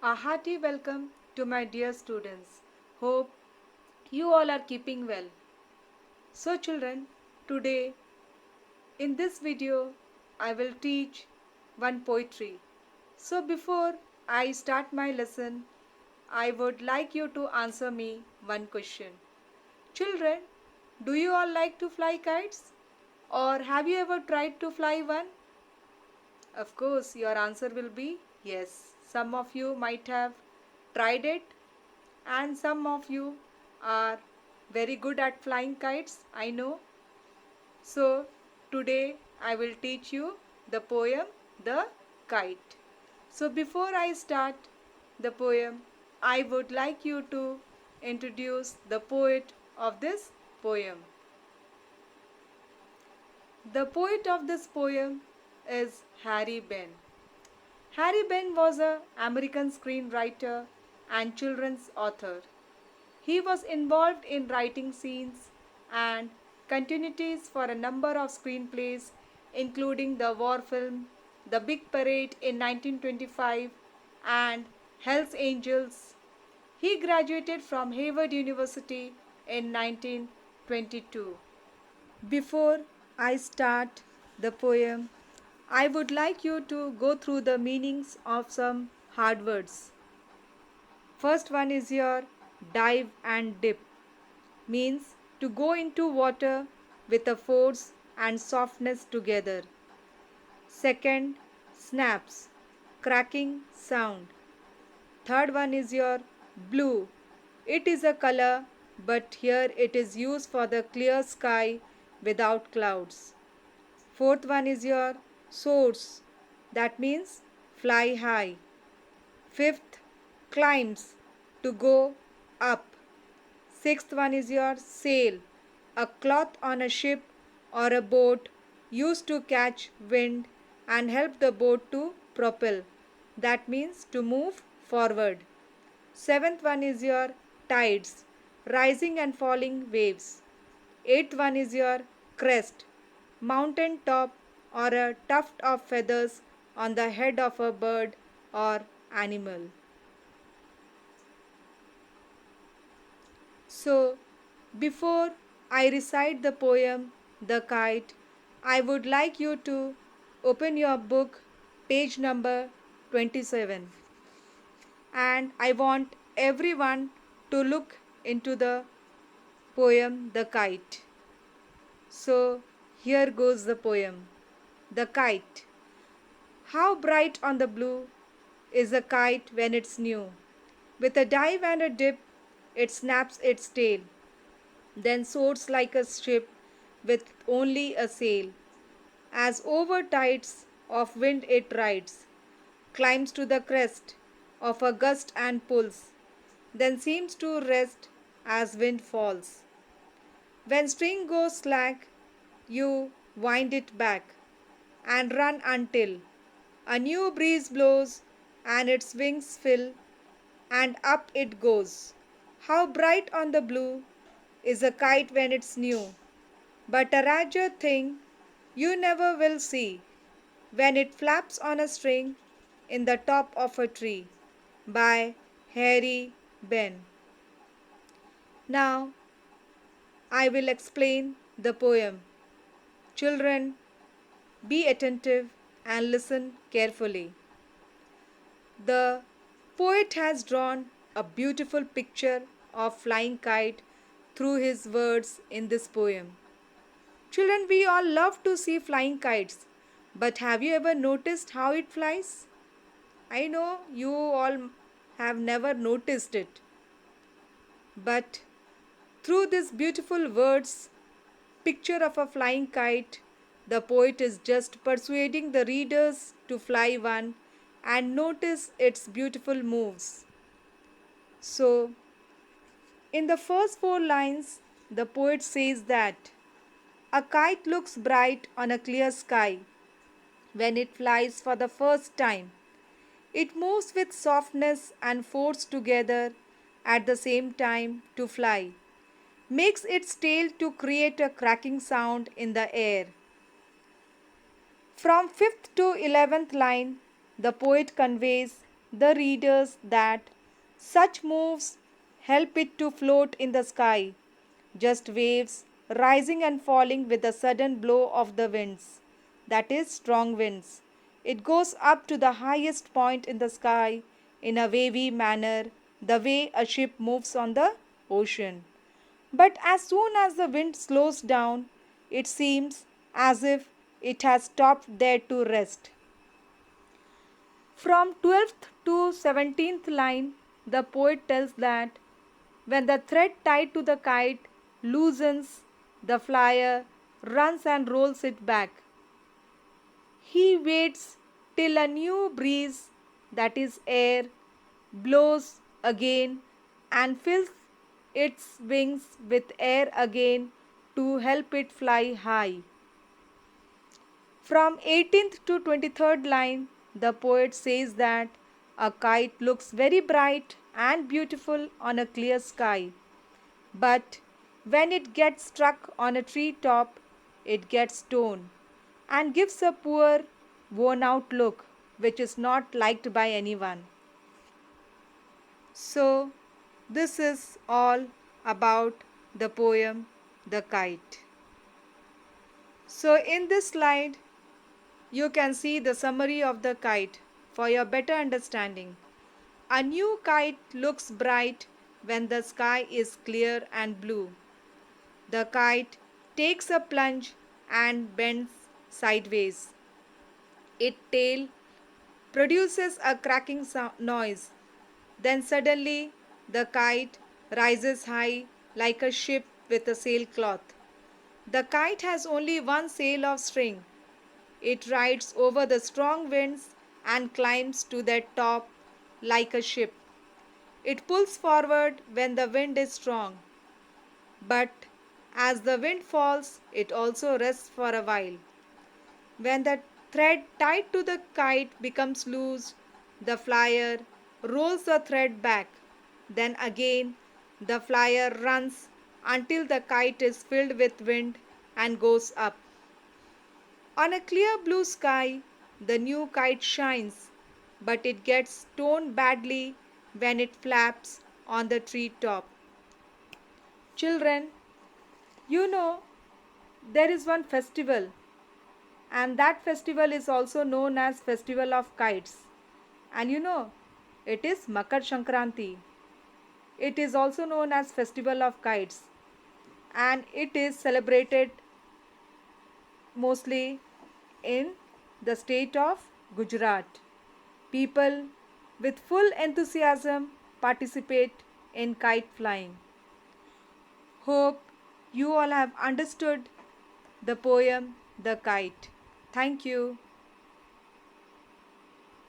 A hearty welcome to my dear students. Hope you all are keeping well. So children, today in this video I will teach one poetry. So before I start my lesson, I would like you to answer me one question. Children, do you all like to fly kites? Or have you ever tried to fly one? Of course, your answer will be yes. Some of you might have tried it, and some of you are very good at flying kites, I know. So, today I will teach you the poem The Kite. So, before I start the poem, I would like you to introduce the poet of this poem. The poet of this poem is Harry Ben. Harry Ben was an American screenwriter and children's author. He was involved in writing scenes and continuities for a number of screenplays, including the war film The Big Parade in 1925 and Hell's Angels. He graduated from Harvard University in 1922. Before I start the poem, I would like you to go through the meanings of some hard words. First one is your dive and dip, means to go into water with a force and softness together. Second, snaps, cracking sound. Third one is your blue. It is a color, but here it is used for the clear sky without clouds. Fourth one is your source. That means fly high. Fifth, climbs, to go up. Sixth one is your sail, a cloth on a ship or a boat used to catch wind and help the boat to propel. That means to move forward. Seventh one is your tides, rising and falling waves. Eighth one is your crest, mountain top or a tuft of feathers on the head of a bird or animal. So, before I recite the poem The Kite, I would like you to open your book, page number 27. And I want everyone to look into the poem The Kite. So, here goes the poem. The Kite. How bright on the blue is a kite when it's new. With a dive and a dip, it snaps its tail, then soars like a ship with only a sail. As over tides of wind it rides, climbs to the crest of a gust and pulls, then seems to rest as wind falls. When string goes slack, you wind it back and run until a new breeze blows and its wings fill, and up it goes. How bright on the blue is a kite when it's new, but a rarer thing you never will see when it flaps on a string in the top of a tree. By Harry Ben. Now I will explain the poem. Children, be attentive and listen carefully. The poet has drawn a beautiful picture of flying kite through his words in this poem. Children, we all love to see flying kites, but have you ever noticed how it flies? I know you all have never noticed it, but through this beautiful words, picture of a flying kite, the poet is just persuading the readers to fly one and notice its beautiful moves. So, in the first four lines, the poet says that a kite looks bright on a clear sky when it flies for the first time. It moves with softness and force together at the same time to fly, makes its tail to create a cracking sound in the air. From 5th to 11th line, the poet conveys the readers that such moves help it to float in the sky, just waves rising and falling with the sudden blow of the winds, that is, strong winds. It goes up to the highest point in the sky in a wavy manner, the way a ship moves on the ocean. But as soon as the wind slows down, it seems as if it has stopped there to rest. From 12th to 17th line, the poet tells that when the thread tied to the kite loosens, the flyer runs and rolls it back. He waits till a new breeze, that is air, blows again and fills its wings with air again to help it fly high. From 18th to 23rd line, the poet says that a kite looks very bright and beautiful on a clear sky, but when it gets struck on a tree top, it gets torn and gives a poor, worn out look which is not liked by anyone. So, this is all about the poem The Kite. So, in this slide, you can see the summary of the kite for your better understanding. A new kite looks bright when the sky is clear and blue. The kite takes a plunge and bends sideways. Its tail produces a cracking noise. Then suddenly the kite rises high like a ship with a sailcloth. The kite has only one sail of string. It rides over the strong winds and climbs to their top like a ship. It pulls forward when the wind is strong, but as the wind falls, it also rests for a while. When the thread tied to the kite becomes loose, the flyer rolls the thread back. Then again, the flyer runs until the kite is filled with wind and goes up. On a clear blue sky, the new kite shines, but it gets torn badly when it flaps on the tree top. Children, you know there is one festival, and that festival is also known as Festival of Kites. And it is Makar Sankranti. It is also known as Festival of Kites, and it is celebrated mostly in the state of Gujarat. People with full enthusiasm participate in kite flying. Hope you all have understood the poem The Kite. Thank you.